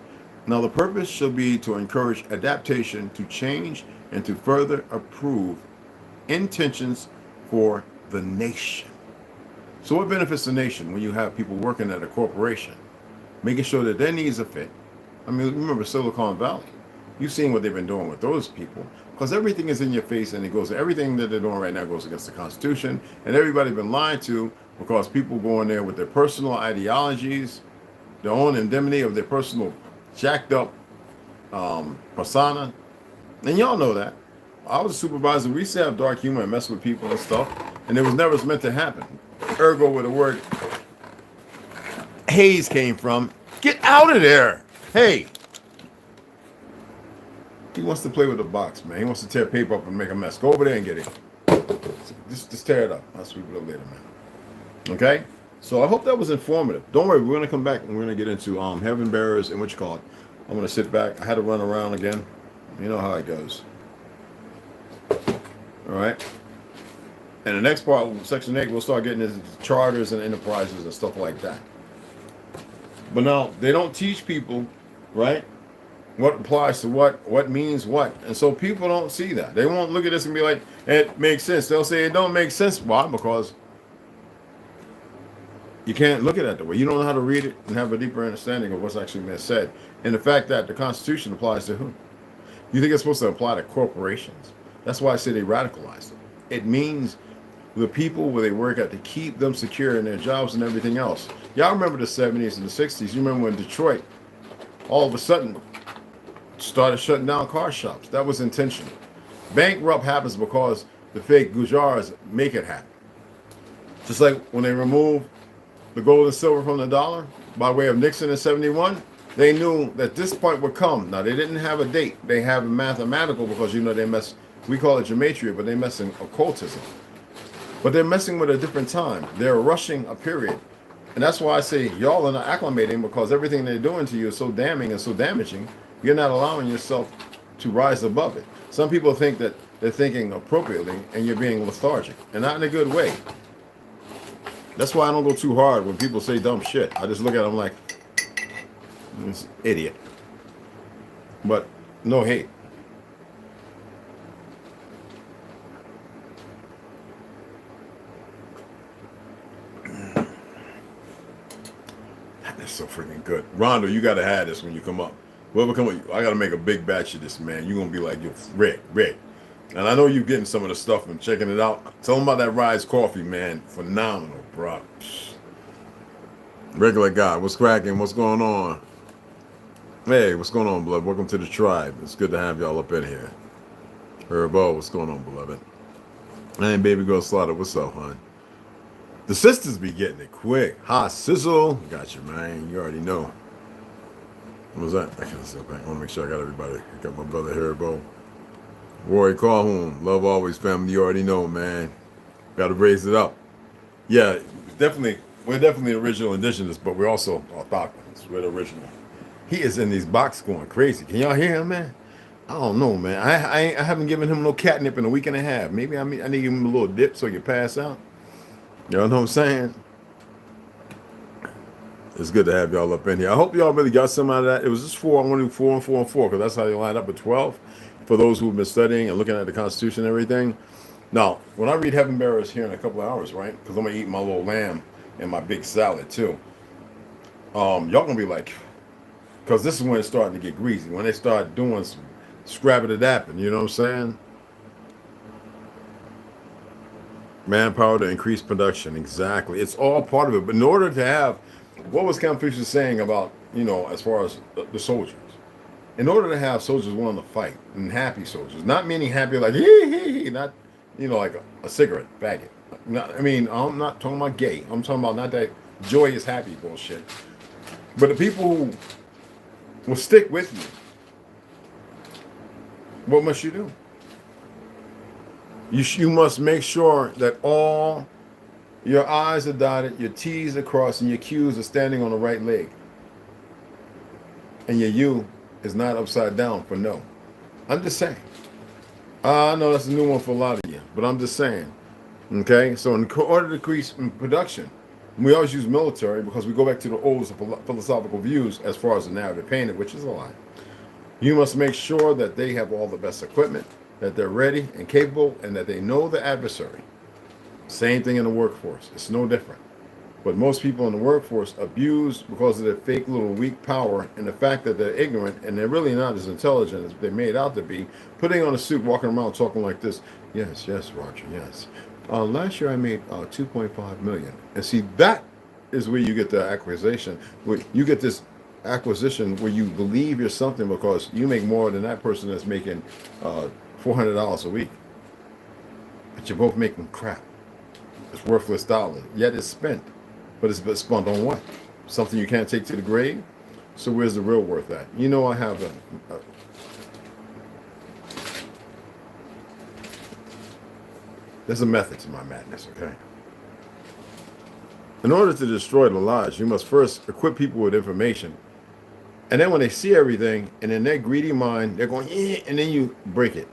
Now the purpose shall be to encourage adaptation to change and to further approve intentions for the nation. So what benefits the nation when you have people working at a corporation, making sure that their needs are fit? I mean, remember Silicon Valley. You've seen what they've been doing with those people, because everything is in your face, and everything that they're doing right now goes against the Constitution, and everybody's been lied to because people go in there with their personal ideologies, their own indemnity of their personal jacked up persona. And y'all know that. I was a supervisor. We used to have dark humor and mess with people and stuff, and it was never meant to happen. Ergo, where the word haze came from. Get out of there. Hey. He wants to play with the box, man. He wants to tear paper up and make a mess. Go over there and get it. Just tear it up. I'll sweep it up later, man. Okay? So I hope that was informative. Don't worry, we're going to come back and we're going to get into heaven bearers and what you call it. I'm going to sit back. I had to run around again. You know how it goes. All right? And the next part, Section 8, we'll start getting into charters and enterprises and stuff like that. But now, they don't teach people, right, what applies to what means what. And so people don't see that. They won't look at this and be like, it makes sense. They'll say it don't make sense. Why? Because you can't look at it that way. You don't know how to read it and have a deeper understanding of what's actually been said. And the fact that the Constitution applies to who? You think it's supposed to apply to corporations? That's why I say they radicalized it. It means the people where they work at to keep them secure in their jobs and everything else. Y'all remember the 70s and the 60s. You remember when Detroit all of a sudden started shutting down car shops. That was intentional. Bankrupt happens because the fake Gujars make it happen. Just like when they removed the gold and silver from the dollar by way of Nixon in 71, they knew that this point would come. Now, they didn't have a date. They have a mathematical because, they mess, we call it gematria, but they mess in occultism. But they're messing with a different time. They're rushing a period. And that's why I say y'all are not acclimating, because everything they're doing to you is so damning and so damaging. You're not allowing yourself to rise above it. Some people think that they're thinking appropriately and you're being lethargic, and not in a good way. That's why I don't go too hard when people say dumb shit. I just look at them like, this idiot. But no hate. That's so freaking good. Rondo, you got to have this when you come up. Whoever come up, I got to make a big batch of this, man. You're going to be like, yo, Rick. And I know you're getting some of the stuff and checking it out. Tell them about that Rise Coffee, man. Phenomenal, bro. Regular guy. What's cracking? What's going on? Hey, what's going on, beloved? Welcome to the tribe. It's good to have y'all up in here. Herbo, what's going on, beloved? Hey, baby girl Slaughter, what's up, hon? The sisters be getting it quick. Hot sizzle. Got you, man. You already know. What was that? I can't step back. I want to make sure I got everybody. I got my brother Herbo. Roy Calhoun. Love always, family. You already know, man. Got to raise it up. Yeah, definitely. We're definitely original indigenous, but we're also orthogonals. We're the original. He is in these boxes going crazy. Can y'all hear him, man? I don't know, man. I haven't given him no catnip in a week and a half. Maybe I need to give him a little dip so he can pass out. You know what I'm saying? It's good to have y'all up in here. I hope y'all really got some out of that. It was just 4. I want to do 4 and 4 because that's how you line up at 12. For those who've been studying and looking at the Constitution and everything, Now, when I read Heaven Bearers here in a couple of hours, right? Because I'm gonna eat my little lamb and my big salad too. Y'all gonna be like, because this is when it's starting to get greasy. When they start doing some scrab-it-a-dapping, you know what I'm saying? Manpower to increase production, exactly. It's all part of it. But in order to have, what was Confucius saying about, as far as the soldiers? In order to have soldiers willing to fight, and happy soldiers, not meaning happy like, not, like a cigarette faggot. I'm not talking about gay. I'm talking about not that joyous, happy bullshit. But the people who will stick with you, what must you do? You must make sure that all your I's are dotted, your T's are crossed, and your Q's are standing on the right leg. And your U is not upside down for no. I'm just saying. I know that's a new one for a lot of you, but I'm just saying. Okay? So in order to increase production, we always use military because we go back to the oldest philosophical views as far as the narrative painted, which is a lie. You must make sure that they have all the best equipment, that they're ready and capable, and that they know the adversary. Same thing in the workforce. It's no different. But most people in the workforce abuse because of their fake little weak power and the fact that they're ignorant and they're really not as intelligent as they're made out to be, putting on a suit, walking around talking like this. Yes, Roger, yes. Last year I made 2.5 million. And see, that is where you get the acquisition. You get this acquisition where you believe you're something because you make more than that person that's making $400 a week. But you're both making crap. It's worthless dollar. Yet it's spent. But it's been spent on what? Something you can't take to the grave? So where's the real worth at? I have there's a method to my madness, okay? In order to destroy the lies, you must first equip people with information. And then when they see everything, and in their greedy mind, they're going, and then you break it.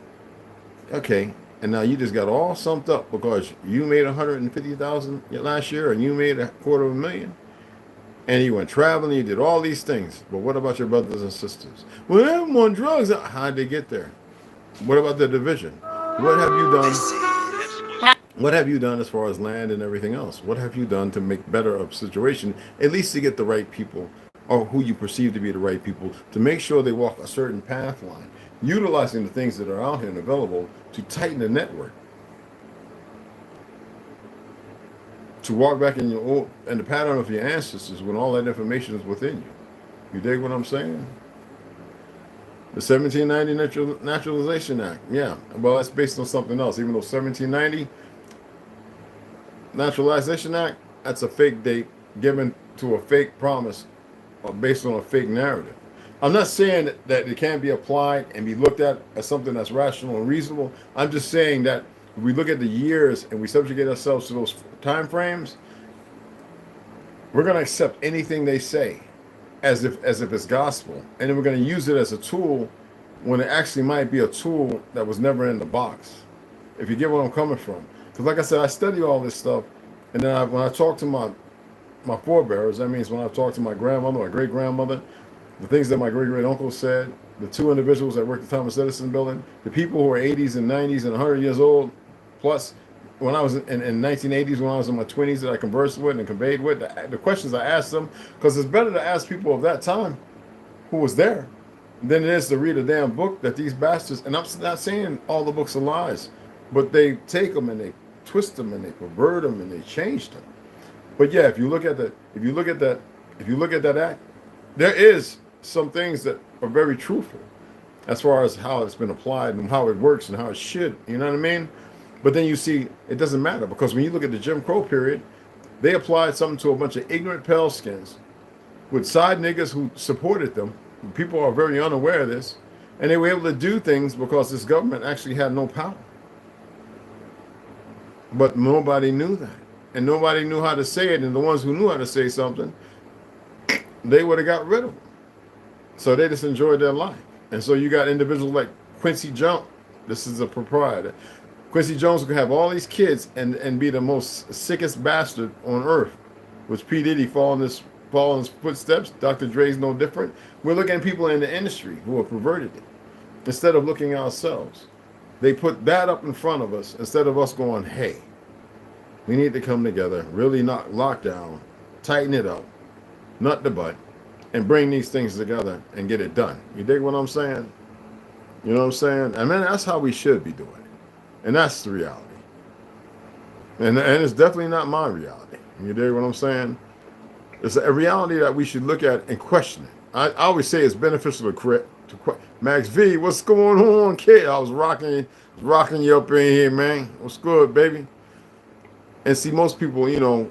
Okay, and now you just got all summed up because you made 150,000 last year and you made $250,000. And you went traveling, you did all these things. But what about your brothers and sisters? Well, they're on drugs. How'd they get there? What about the division? What have you done? What have you done as far as land and everything else? What have you done to make better a situation, at least to get the right people, or who you perceive to be the right people, to make sure they walk a certain path line, utilizing the things that are out here and available to tighten the network, to walk back in your old and the pattern of your ancestors when all that information is within you. You dig what I'm saying? The 1790 Naturalization Act, yeah, well, that's based on something else. Even though 1790 Naturalization Act, that's a fake date given to a fake promise or based on a fake narrative. I'm not saying that it can't be applied and be looked at as something that's rational and reasonable. I'm just saying that if we look at the years and we subjugate ourselves to those time frames, we're going to accept anything they say as if it's gospel, and then we're going to use it as a tool when it actually might be a tool that was never in the box. If you get where I'm coming from, because like I said, I study all this stuff, and then when I talk to my forebears, that means when I talk to my grandmother, my great grandmother, the things that my great great uncle said, the two individuals that worked at the Thomas Edison building, the people who are 80s and 90s and 100 years old, plus when I was in 1980s, when I was in my 20s that I conversed with and conveyed with, the questions I asked them, because it's better to ask people of that time who was there than it is to read a damn book that these bastards, and I'm not saying all the books are lies, but they take them and they twist them and they pervert them and they change them. But yeah, if you look at that act, there is some things that are very truthful as far as how it's been applied and how it works and how it should, you know what I mean? But then you see, it doesn't matter, because when you look at the Jim Crow period, they applied something to a bunch of ignorant pale skins with side niggas who supported them. People are very unaware of this, and they were able to do things because this government actually had no power. But nobody knew that, and nobody knew how to say it, and the ones who knew how to say something, they would have got rid of them. So they just enjoyed their life. And so you got individuals like Quincy Jones. This is a proprietor. Quincy Jones could have all these kids and be the most sickest bastard on earth. Was P. Diddy following his footsteps? Dr. Dre's no different. We're looking at people in the industry who have perverted it instead of looking at ourselves. They put that up in front of us instead of us going, hey, we need to come together, really not lock down, tighten it up, nut the butt, and bring these things together and get it done. You dig what I'm saying? You know what I'm saying? And then that's how we should be doing it. And that's the reality. And it's definitely not my reality. You dig what I'm saying? It's a reality that we should look at and question it. I always say it's beneficial to Max V, what's going on, kid? I was rocking you up in here, man. What's good, baby? And see, most people, you know,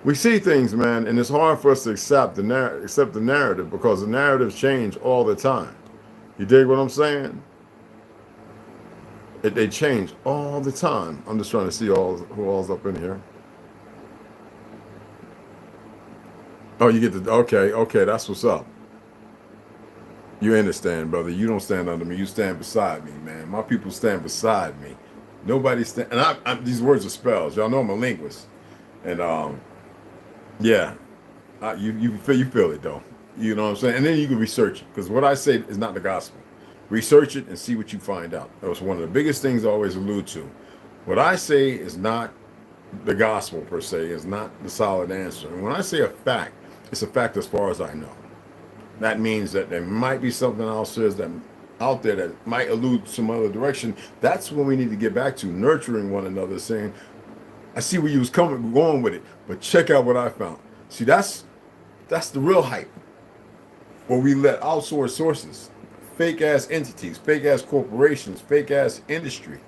we see things, man, and it's hard for us to accept the narrative because the narratives change all the time. You dig what I'm saying? They change all the time. I'm just trying to see who all's up in here. Oh, you get the okay, that's what's up. You understand, brother. You don't stand under me. You stand beside me, man. My people stand beside me. Nobody stand. And these words are spells. Y'all know I'm a linguist, and yeah, you feel it though. You know what I'm saying? And then you can research it because what I say is not the gospel. Research it and see what you find out. That was one of the biggest things I always allude to. What I say is not the gospel per se. Is not the solid answer. And when I say a fact, it's a fact as far as I know. That means that there might be something else out there that might allude some other direction. That's when we need to get back to nurturing one another, saying, I see where you was going with it, but check out what I found. See, that's the real hype. Where we let outsourced sources, fake ass entities, fake ass corporations, fake ass industry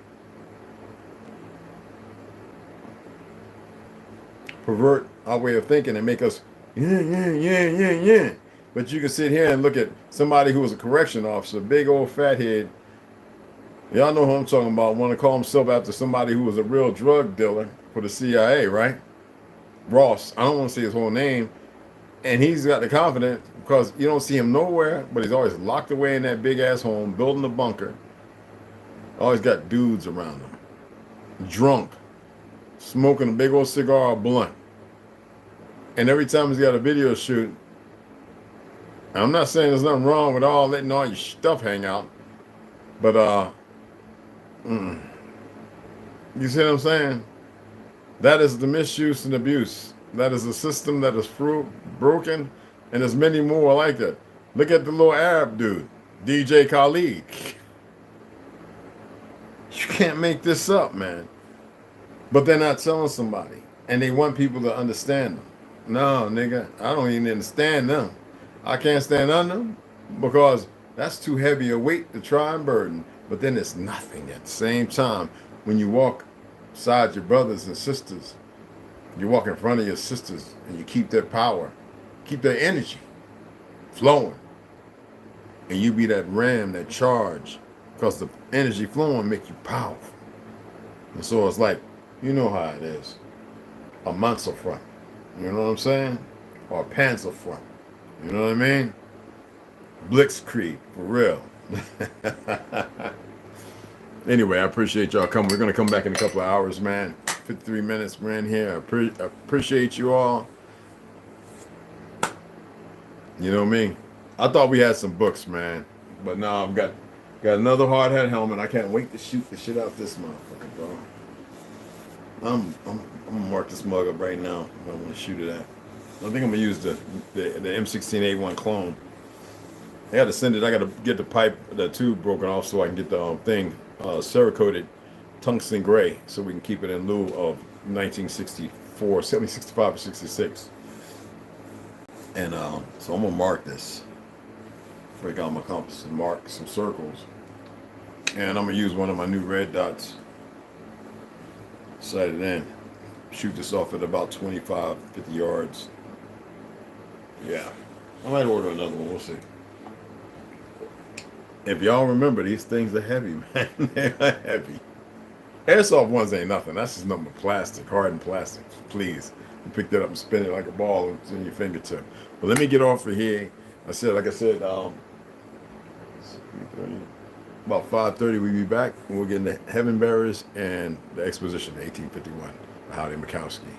pervert our way of thinking and make us yeah. But you can sit here and look at somebody who was a correction officer, big old fat head. Y'all know who I'm talking about. Want to call himself after somebody who was a real drug dealer for the CIA, right? Ross. I don't want to say his whole name. And he's got the confidence because you don't see him nowhere, but he's always locked away in that big ass home, building a bunker. Always got dudes around him. Drunk. Smoking a big old cigar or blunt. And every time he's got a video shoot, I'm not saying there's nothing wrong with letting all your stuff hang out, but you see what I'm saying? That is the misuse and abuse. That is a system that is broken, and there's many more like that. Look at the little Arab dude, DJ Khaled. You can't make this up, man. But they're not telling somebody, and they want people to understand them. No, nigga, I don't even understand them. I can't stand under them because that's too heavy a weight to try and burden. But then it's nothing at the same time. When you walk beside your brothers and sisters, you walk in front of your sisters and you keep their power, keep their energy flowing. And you be that ram, that charge, because the energy flowing make you powerful. And so it's like, you know how it is. A Mansa front. You know what I'm saying? Or a Panzer front. You know what I mean? Blitzkrieg, for real. Anyway, I appreciate y'all coming. We're going to come back in a couple of hours, man. 53 minutes, man, here. I appreciate you all. You know me? I thought we had some books, man. But now I've got another hard hat helmet. I can't wait to shoot the shit out this motherfucker, bro. I'm gonna mark this mug up right now. I'm gonna shoot it at. I think I'm gonna use the M16A1 clone. I gotta send it. I gotta get the tube broken off so I can get the thing Cerakoted tungsten gray, so we can keep it in lieu of 1964, 65 or 66. And so I'm gonna mark this. Break out my compass and mark some circles. And I'm gonna use one of my new red dots. Sight it in. Shoot this off at about 25, 50 yards. Yeah. I might order another one. We'll see. If y'all remember, these things are heavy, man. They're heavy. Airsoft ones ain't nothing. That's just nothing but plastic, hardened plastic. Please. You pick that up and spin it like a ball in your fingertip. But let me get off of here. Like I said, about 5:30 we'll be back, and we'll get into Heaven Bearers and the Exposition, 1851, by Howdy Mikowski.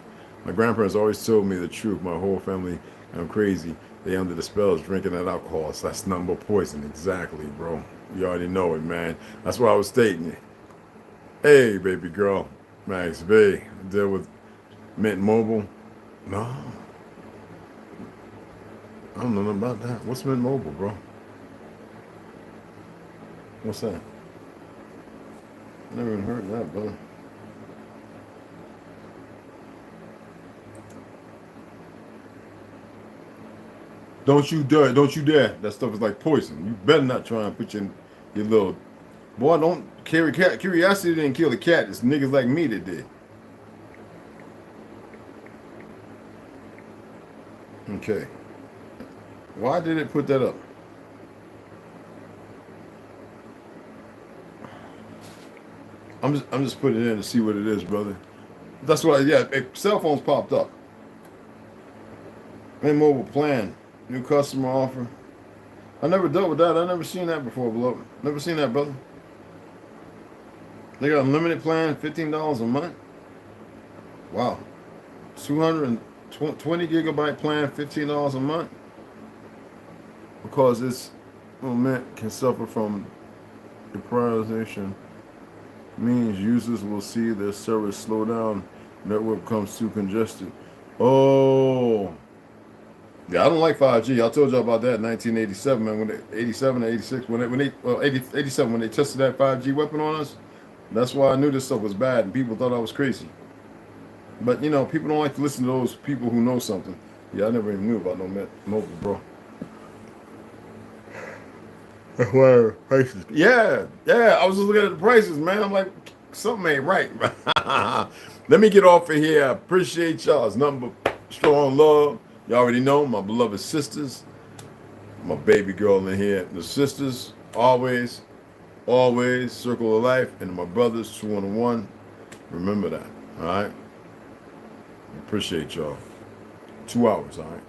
My grandparents always told me the truth. My whole family, I'm crazy. They under the spell of drinking that alcohol. So that's number poison. Exactly, bro. You already know it, man. That's what I was stating it. Hey, baby girl, Max B. Deal with Mint Mobile. No. I don't know nothing about that. What's Mint Mobile, bro? What's that? Never even heard of that, brother. Don't you dare! Don't you dare! That stuff is like poison. You better not try and put your little boy. Don't carry cat. Curiosity didn't kill the cat. It's niggas like me that did. Okay. Why did it put that up? I'm just putting it in to see what it is, brother. That's what cell phones popped up. Mint Mobile plan. New customer offer. I never dealt with that. I never seen that before, beloved. Never seen that, brother. They got a unlimited plan, $15 a month. Wow. 220 gigabyte plan, $15 a month. Because this moment can suffer from deprioritization. Means users will see their service slow down. Network becomes too congested. Oh. Yeah, I don't like 5G. I told you about that in 1987, man. When they 87 or 86, when they 87 when they tested that 5G weapon on us. That's why I knew this stuff was bad, and people thought I was crazy. But you know, people don't like to listen to those people who know something. Yeah, I never even knew about no mobile, bro. Where prices? Yeah. I was just looking at the prices, man. I'm like, something ain't right. Let me get off of here. I appreciate y'all. It's nothing but strong love. You already know my beloved sisters, my baby girl in here. The sisters, always, circle of life, and my brothers, 2-1. Remember that, all right? Appreciate y'all. 2 hours, all right?